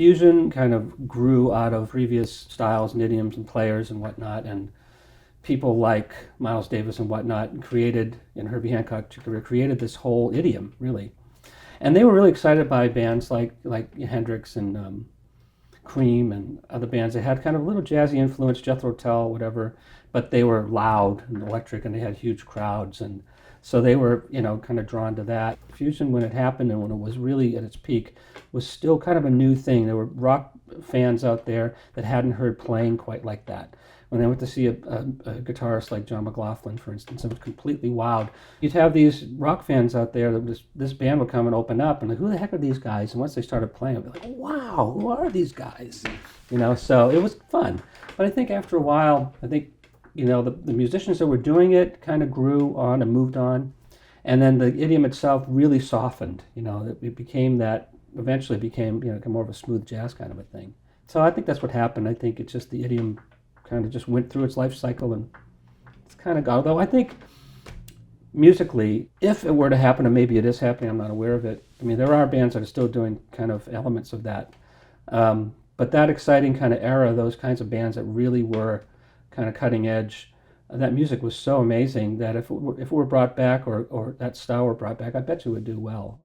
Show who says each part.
Speaker 1: Fusion kind of grew out of previous styles and idioms and players and whatnot, and people like Miles Davis and whatnot created, and Herbie Hancock created this whole idiom, really. And they were really excited by bands like Hendrix and Cream and other bands. They had kind of a little jazzy influence, Jethro Tull, whatever, but they were loud and electric, and they had huge crowds, and so they were, kind of drawn to that. Fusion, when it happened and when it was really at its peak, was still kind of a new thing. There were rock fans out there that hadn't heard playing quite like that. When I went to see a guitarist like John McLaughlin, for instance, it was completely wild. You'd have these rock fans out there that this band would come and open up, and like, who the heck are these guys? And once they started playing, I'd be like, wow, who are these guys? So it was fun. But I think after a while, the musicians that were doing it kind of grew on and moved on. And then the idiom itself really softened. It became that, eventually became, more of a smooth jazz kind of a thing. So I think that's what happened. I think it's just the idiom kind of just went through its life cycle, and it's kind of gone. Although I think musically, if it were to happen, and maybe it is happening, I'm not aware of it. I mean, there are bands that are still doing kind of elements of that. But that exciting kind of era, those kinds of bands that really were kind of cutting edge, that music was so amazing that if it were brought back, or that style were brought back, I bet you it would do well.